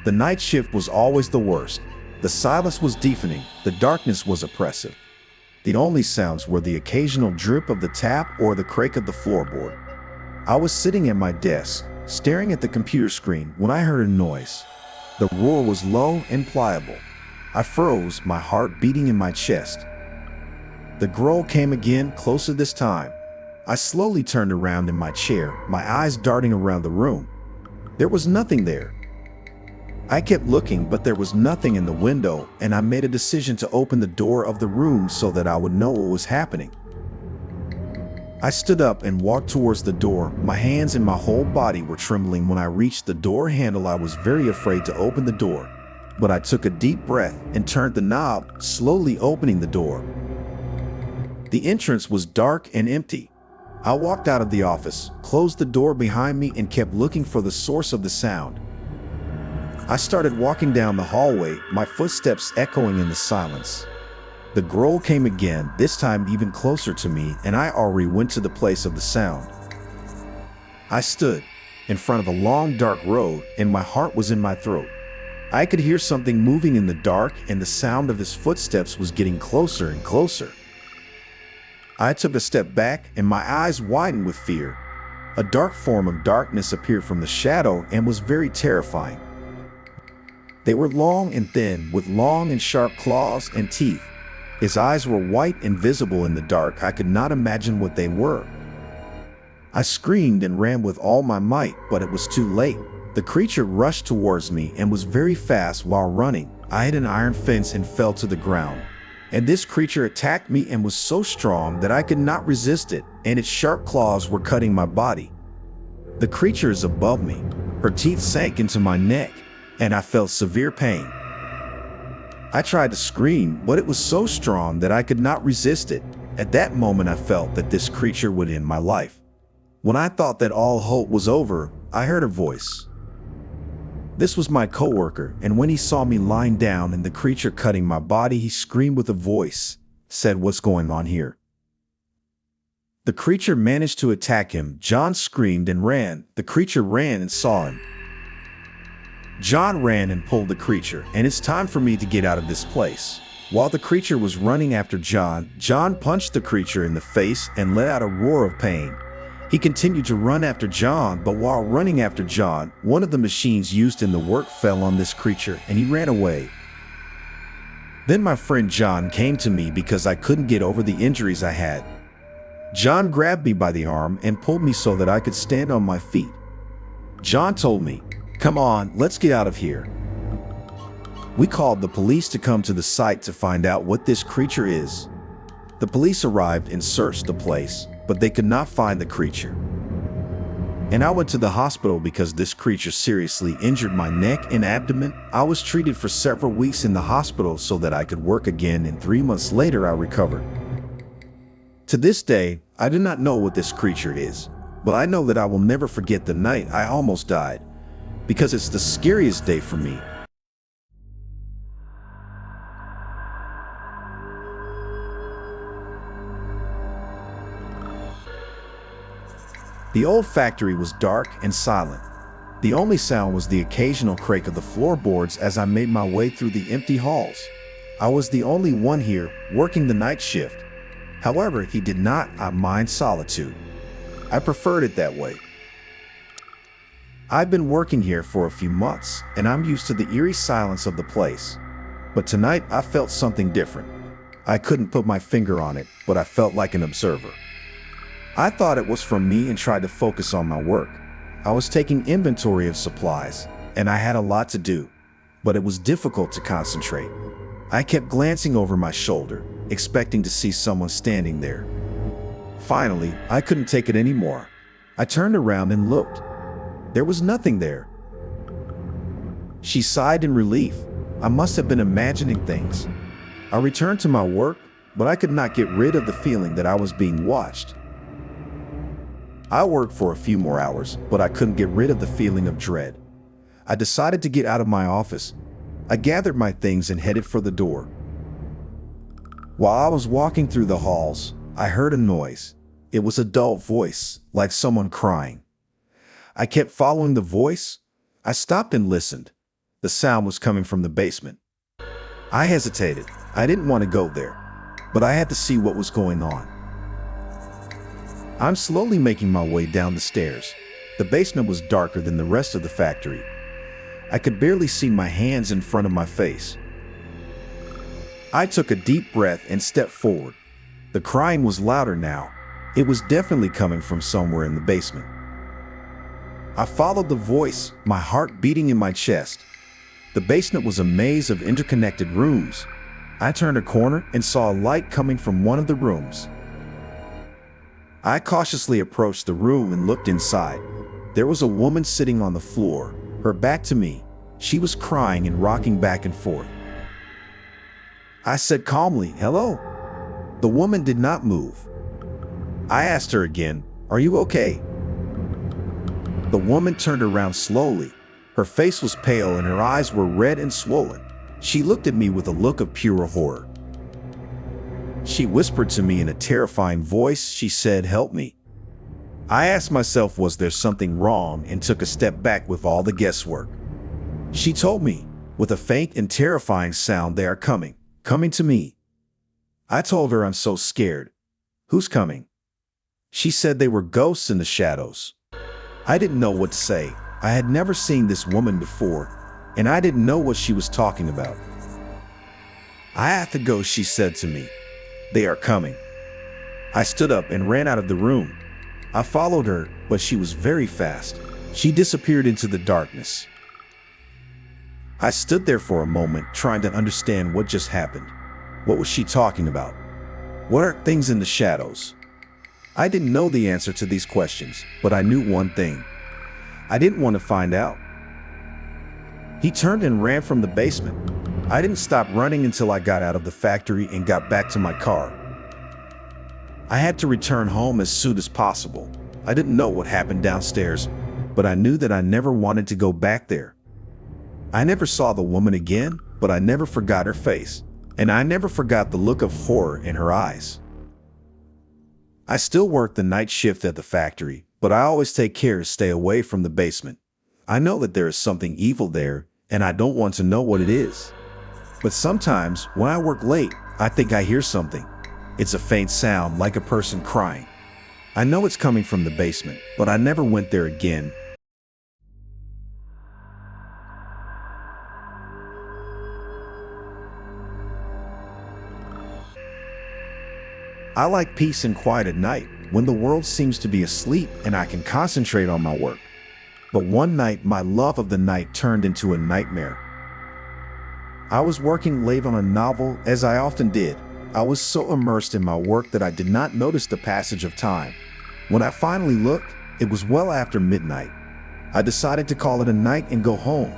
The night shift was always the worst. The silence was deafening, the darkness was oppressive. The only sounds were the occasional drip of the tap or the creak of the floorboard. I was sitting at my desk, staring at the computer screen when I heard a noise. The roar was low and pliable. I froze, my heart beating in my chest. The growl came again, closer this time. I slowly turned around in my chair, my eyes darting around the room. There was nothing there. I kept looking, but there was nothing in the window, and I made a decision to open the door of the room so that I would know what was happening. I stood up and walked towards the door. My hands and my whole body were trembling. When I reached the door handle, I was very afraid to open the door. But I took a deep breath and turned the knob, slowly opening the door. The entrance was dark and empty. I walked out of the office, closed the door behind me, and kept looking for the source of the sound. I started walking down the hallway, my footsteps echoing in the silence. The growl came again, this time even closer to me, and I already went to the place of the sound. I stood in front of a long dark road, and my heart was in my throat. I could hear something moving in the dark, and the sound of his footsteps was getting closer and closer. I took a step back, and my eyes widened with fear. A dark form of darkness appeared from the shadow and was very terrifying. They were long and thin, with long and sharp claws and teeth. His eyes were white and visible in the dark. I could not imagine what they were. I screamed and ran with all my might, but it was too late. The creature rushed towards me and was very fast while running. I hit an iron fence and fell to the ground. And this creature attacked me and was so strong that I could not resist it, and its sharp claws were cutting my body. The creature is above me. Her teeth sank into my neck, and I felt severe pain. I tried to scream, but it was so strong that I could not resist it. At that moment, I felt that this creature would end my life. When I thought that all hope was over, I heard a voice. This was my coworker, and when he saw me lying down and the creature cutting my body, he screamed with a voice, said, "What's going on here?" The creature managed to attack him. John screamed and ran. The creature ran and saw him. John ran and pulled the creature, and it's time for me to get out of this place. While the creature was running after John, John punched the creature in the face and let out a roar of pain. He continued to run after John, but while running after John, one of the machines used in the work fell on this creature and he ran away. Then my friend John came to me because I couldn't get over the injuries I had. John grabbed me by the arm and pulled me so that I could stand on my feet. John told me, "Come on, let's get out of here." We called the police to come to the site to find out what this creature is. The police arrived and searched the place, but they could not find the creature. And I went to the hospital because this creature seriously injured my neck and abdomen. I was treated for several weeks in the hospital so that I could work again, and 3 months later I recovered. To this day, I do not know what this creature is, but I know that I will never forget the night I almost died, because it's the scariest day for me. The old factory was dark and silent. The only sound was the occasional creak of the floorboards as I made my way through the empty halls. I was the only one here, working the night shift. However, he did not mind solitude. I preferred it that way. I've been working here for a few months, and I'm used to the eerie silence of the place. But tonight, I felt something different. I couldn't put my finger on it, but I felt like an observer. I thought it was from me and tried to focus on my work. I was taking inventory of supplies, and I had a lot to do, but it was difficult to concentrate. I kept glancing over my shoulder, expecting to see someone standing there. Finally, I couldn't take it anymore. I turned around and looked. There was nothing there. She sighed in relief. I must have been imagining things. I returned to my work, but I could not get rid of the feeling that I was being watched. I worked for a few more hours, but I couldn't get rid of the feeling of dread. I decided to get out of my office. I gathered my things and headed for the door. While I was walking through the halls, I heard a noise. It was a dull voice, like someone crying. I kept following the voice. I stopped and listened. The sound was coming from the basement. I hesitated. I didn't want to go there, but I had to see what was going on. I'm slowly making my way down the stairs. The basement was darker than the rest of the factory. I could barely see my hands in front of my face. I took a deep breath and stepped forward. The crying was louder now. It was definitely coming from somewhere in the basement. I followed the voice, my heart beating in my chest. The basement was a maze of interconnected rooms. I turned a corner and saw a light coming from one of the rooms. I cautiously approached the room and looked inside. There was a woman sitting on the floor, her back to me. She was crying and rocking back and forth. I said calmly, "Hello." The woman did not move. I asked her again, "Are you okay?" The woman turned around slowly. Her face was pale and her eyes were red and swollen. She looked at me with a look of pure horror. She whispered to me in a terrifying voice. She said, "Help me." I asked myself, was there something wrong, and took a step back with all the guesswork. She told me, with a faint and terrifying sound, "They are coming to me." I told her, "I'm so scared." "Who's coming?" She said they were ghosts in the shadows. I didn't know what to say. I had never seen this woman before, and I didn't know what she was talking about. "I have to go," she said to me. "They are coming." I stood up and ran out of the room. I followed her, but she was very fast. She disappeared into the darkness. I stood there for a moment, trying to understand what just happened. What was she talking about? What are things in the shadows? I didn't know the answer to these questions, but I knew one thing. I didn't want to find out. He turned and ran from the basement. I didn't stop running until I got out of the factory and got back to my car. I had to return home as soon as possible. I didn't know what happened downstairs, but I knew that I never wanted to go back there. I never saw the woman again, but I never forgot her face, and I never forgot the look of horror in her eyes. I still work the night shift at the factory, but I always take care to stay away from the basement. I know that there is something evil there, and I don't want to know what it is. But sometimes, when I work late, I think I hear something. It's a faint sound, like a person crying. I know it's coming from the basement, but I never went there again. I like peace and quiet at night, when the world seems to be asleep and I can concentrate on my work. But one night, my love of the night turned into a nightmare. I was working late on a novel, as I often did. I was so immersed in my work that I did not notice the passage of time. When I finally looked, it was well after midnight. I decided to call it a night and go home.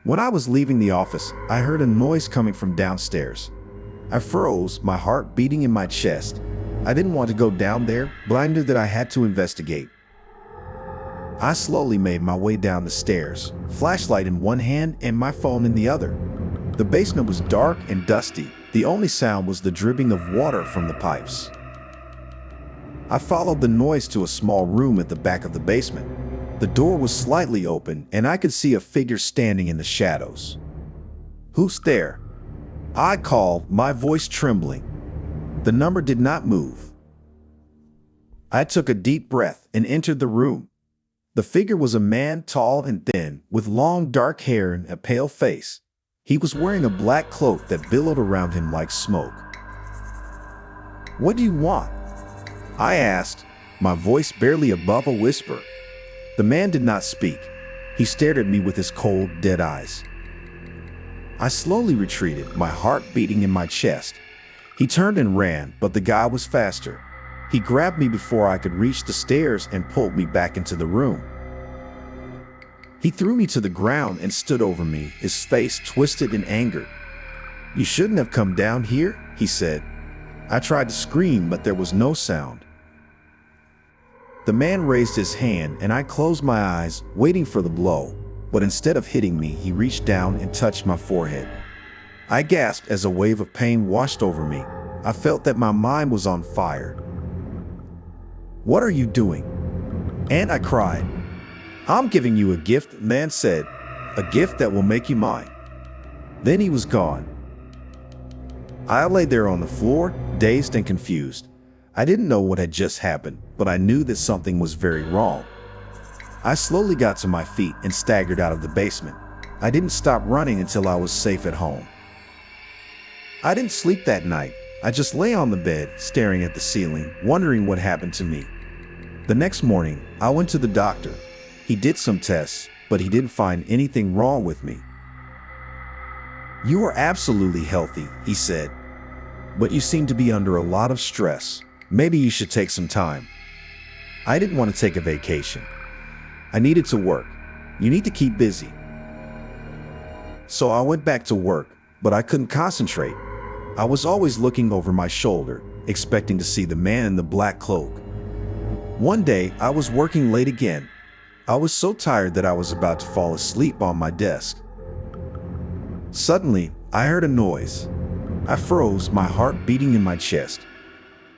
When I was leaving the office, I heard a noise coming from downstairs. I froze, my heart beating in my chest. I didn't want to go down there, but I knew that I had to investigate. I slowly made my way down the stairs, flashlight in one hand and my phone in the other. The basement was dark and dusty. The only sound was the dripping of water from the pipes. I followed the noise to a small room at the back of the basement. The door was slightly open and I could see a figure standing in the shadows. "Who's there?" I called, my voice trembling. The number did not move. I took a deep breath and entered the room. The figure was a man, tall and thin, with long dark hair and a pale face. He was wearing a black cloak that billowed around him like smoke. "What do you want?" I asked, my voice barely above a whisper. The man did not speak. He stared at me with his cold, dead eyes. I slowly retreated, my heart beating in my chest. He turned and ran, but the guy was faster. He grabbed me before I could reach the stairs and pulled me back into the room. He threw me to the ground and stood over me, his face twisted in anger. "You shouldn't have come down here," he said. I tried to scream, but there was no sound. The man raised his hand and I closed my eyes, waiting for the blow. But instead of hitting me, he reached down and touched my forehead. I gasped as a wave of pain washed over me. I felt that my mind was on fire. "What are you doing?" And I cried. "I'm giving you a gift," the man said. A gift that will make you mine." Then he was gone. I lay there on the floor, dazed and confused. I didn't know what had just happened, but I knew that something was very wrong. I slowly got to my feet and staggered out of the basement. I didn't stop running until I was safe at home. I didn't sleep that night. I just lay on the bed, staring at the ceiling, wondering what happened to me. The next morning, I went to the doctor. He did some tests, but he didn't find anything wrong with me. "You are absolutely healthy," he said, "but you seem to be under a lot of stress. Maybe you should take some time." I didn't want to take a vacation. I needed to work. You need to keep busy. So I went back to work, but I couldn't concentrate. I was always looking over my shoulder, expecting to see the man in the black cloak. One day, I was working late again. I was so tired that I was about to fall asleep on my desk. Suddenly, I heard a noise. I froze, my heart beating in my chest.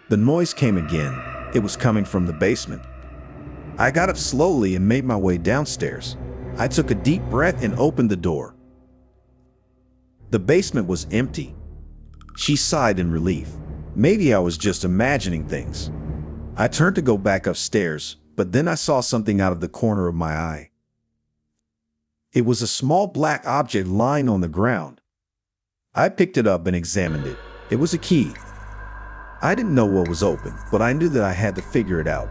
The noise came again. It was coming from the basement. I got up slowly and made my way downstairs. I took a deep breath and opened the door. The basement was empty. She sighed in relief. Maybe I was just imagining things. I turned to go back upstairs, but then I saw something out of the corner of my eye. It was a small black object lying on the ground. I picked it up and examined it. It was a key. I didn't know what was open, but I knew that I had to figure it out.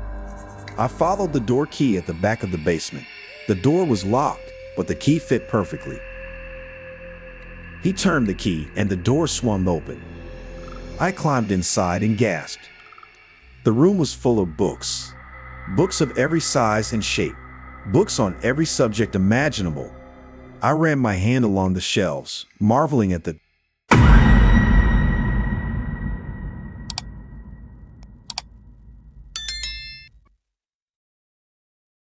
I followed the door key at the back of the basement. The door was locked, but the key fit perfectly. He turned the key and the door swung open. I climbed inside and gasped. The room was full of books. Books of every size and shape. Books on every subject imaginable. I ran my hand along the shelves, marveling at the